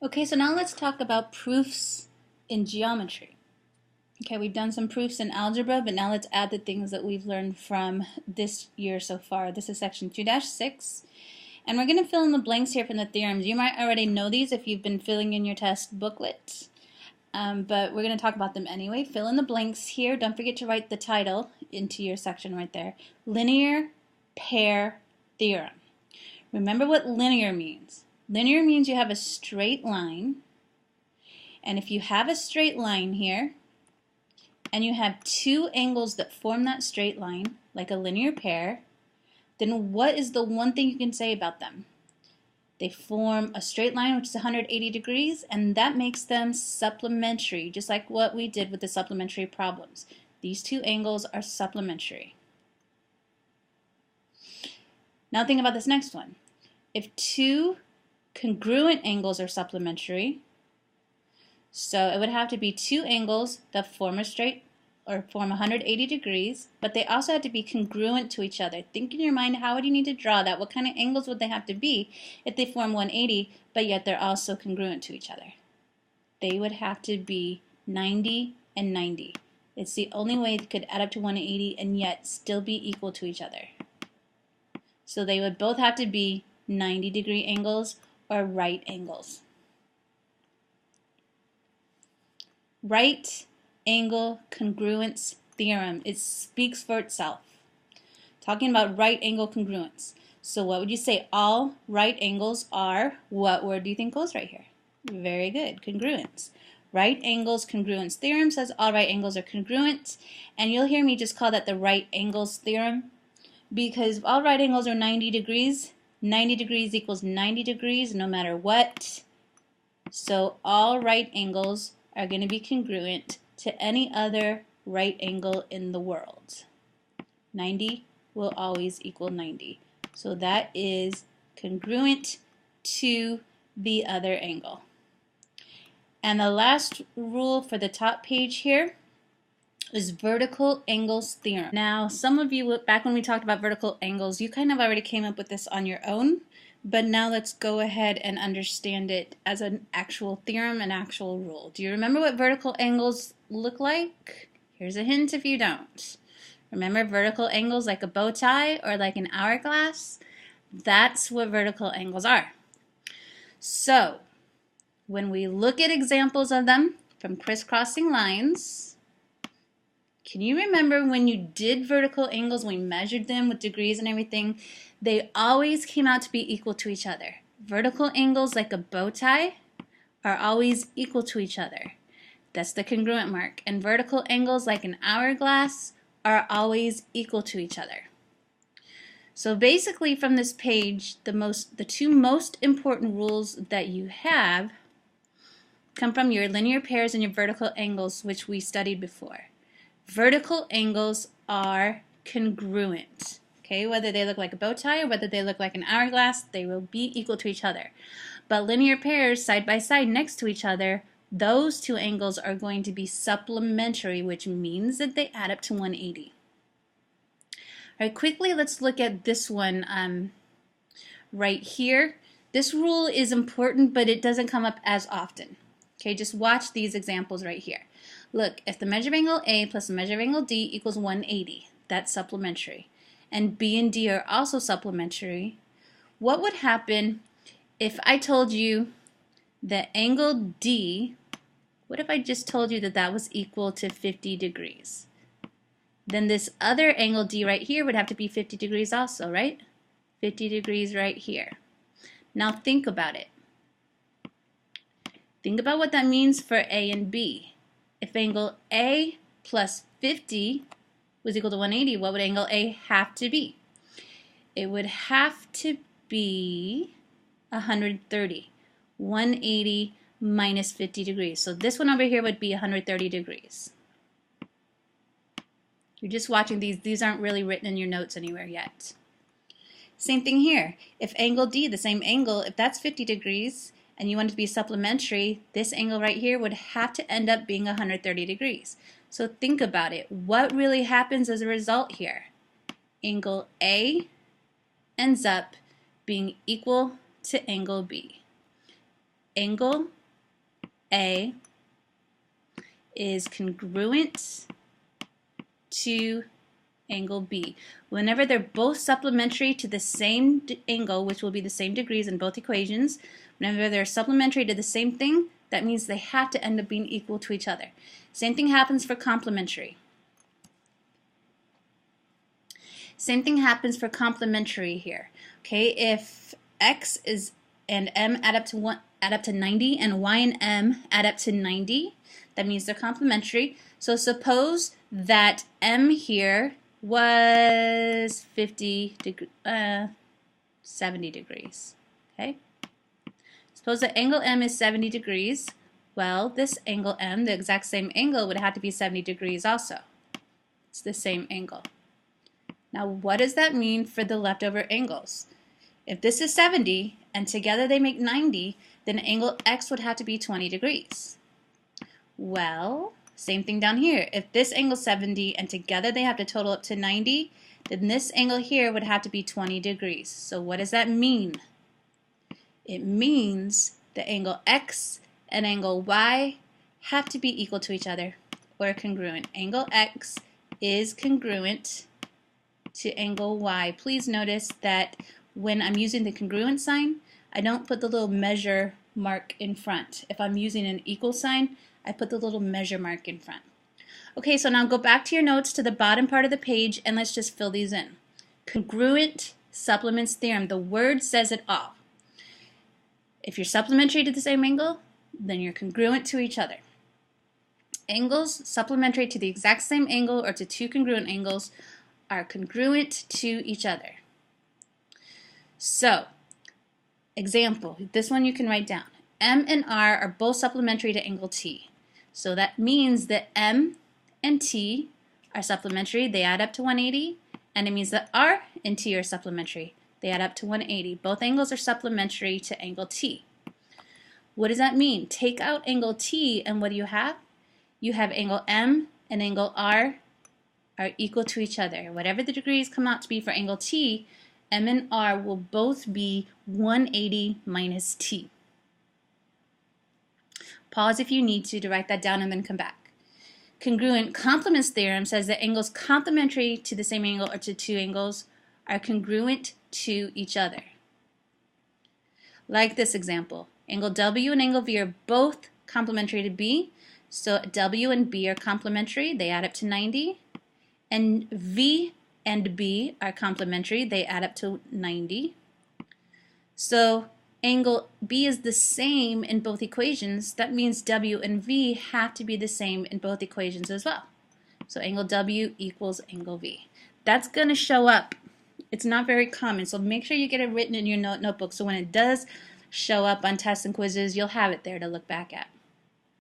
Okay, so now let's talk about proofs in geometry. Okay, we've done some proofs in algebra, but now let's add the things that we've learned from this year so far. This is section 2-6, and we're going to fill in the blanks here from the theorems. You might already know these if you've been filling in your test booklet, but we're going to talk about them anyway. Fill in the blanks here. Don't forget to write the title into your section right there. Linear pair theorem. Remember what linear means. Linear means you have a straight line, and if you have a straight line here, and you have two angles that form that straight line, like a linear pair, then what is the one thing you can say about them? They form a straight line, which is 180 degrees, and that makes them supplementary, just like what we did with the supplementary problems. These two angles are supplementary. Now think about this next one. If two congruent angles are supplementary, so it would have to be two angles that form a straight or form 180 degrees, but they also have to be congruent to each other. Think in your mind, how would you need to draw that? What kind of angles would they have to be if they form 180, but yet they're also congruent to each other? They would have to be 90 and 90. It's the only way they could add up to 180 and yet still be equal to each other. So they would both have to be 90-degree angles or right angles. Right angle congruence theorem. It speaks for itself. Talking about right angle congruence. So what would you say? All right angles are, what word do you think goes right here? Very good, congruence. Right angles congruence theorem says all right angles are congruent, and you'll hear me just call that the right angles theorem, because if all right angles are 90 degrees, 90 degrees equals 90 degrees no matter what. So all right angles are going to be congruent to any other right angle in the world. 90 will always equal 90. So that is congruent to the other angle. And the last rule for the top page here is vertical angles theorem. Now, some of you, back when we talked about vertical angles, you kind of already came up with this on your own, but now let's go ahead and understand it as an actual theorem, an actual rule. Do you remember what vertical angles look like? Here's a hint if you don't. Remember vertical angles like a bow tie or like an hourglass? That's what vertical angles are. So, when we look at examples of them from crisscrossing lines, can you remember when you did vertical angles, we measured them with degrees and everything, they always came out to be equal to each other. Vertical angles like a bow tie are always equal to each other. That's the congruent mark. And vertical angles like an hourglass are always equal to each other. So basically from this page, the two most important rules that you have come from your linear pairs and your vertical angles, which we studied before. Vertical angles are congruent. Okay, whether they look like a bow tie or whether they look like an hourglass, they will be equal to each other. But linear pairs side by side next to each other, those two angles are going to be supplementary, which means that they add up to 180. All right, quickly let's look at this one right here. This rule is important, but it doesn't come up as often. Okay, just watch these examples right here. Look, if the measure of angle A plus the measure of angle D equals 180, that's supplementary. And B and D are also supplementary. What would happen if I told you that angle D, what if I just told you that that was equal to 50 degrees? Then this other angle D right here would have to be 50 degrees also, right? 50 degrees right here. Now think about it. Think about what that means for A and B. If angle A plus 50 was equal to 180, what would angle A have to be? It would have to be 130. 180 minus 50 degrees. So this one over here would be 130 degrees. You're just watching these. These aren't really written in your notes anywhere yet. Same thing here. If angle D, the same angle, if that's 50 degrees, and you want it to be supplementary, this angle right here would have to end up being 130 degrees. So think about it. What really happens as a result here? Angle A ends up being equal to angle B. angle A is congruent to angle B. Whenever they're both supplementary to the same angle, which will be the same degrees in both equations, whenever they're supplementary to the same thing, that means they have to end up being equal to each other. Same thing happens for complementary. Same thing happens for complementary here. Okay, if x is and m add up to 90 and y and m add up to 90, that means they're complementary. So suppose that m here was 70 degrees. Okay? Suppose the angle m is 70 degrees. Well, this angle m, the exact same angle, would have to be 70 degrees also. It's the same angle. Now, what does that mean for the leftover angles? If this is 70 and together they make 90, then angle x would have to be 20 degrees. Well, same thing down here. If this angle is 70 and together they have to total up to 90, then this angle here would have to be 20 degrees. So what does that mean? It means the angle x and angle y have to be equal to each other or congruent. Angle x is congruent to angle y. Please notice that when I'm using the congruent sign, I don't put the little measure mark in front. If I'm using an equal sign, I put the little measure mark in front. Okay, so now go back to your notes to the bottom part of the page and let's just fill these in. Congruent supplements theorem. The word says it all. If you're supplementary to the same angle, then you're congruent to each other. Angles supplementary to the exact same angle or to two congruent angles are congruent to each other. So, example, this one you can write down. M and R are both supplementary to angle T. So that means that M and T are supplementary, they add up to 180, and it means that R and T are supplementary, they add up to 180. Both angles are supplementary to angle T. What does that mean? Take out angle T and what do you have? You have angle M and angle R are equal to each other. Whatever the degrees come out to be for angle T, M and R will both be 180 minus T. Pause if you need to write that down and then come back. Congruent complements theorem says that angles complementary to the same angle or to two angles are congruent to each other. Like this example, angle W and angle V are both complementary to B, so W and B are complementary, they add up to 90, and V and B are complementary, they add up to 90. So angle B is the same in both equations. That means W and V have to be the same in both equations as well. So angle W equals angle V. That's going to show up. It's not very common, so make sure you get it written in your notebook so when it does show up on tests and quizzes, you'll have it there to look back at.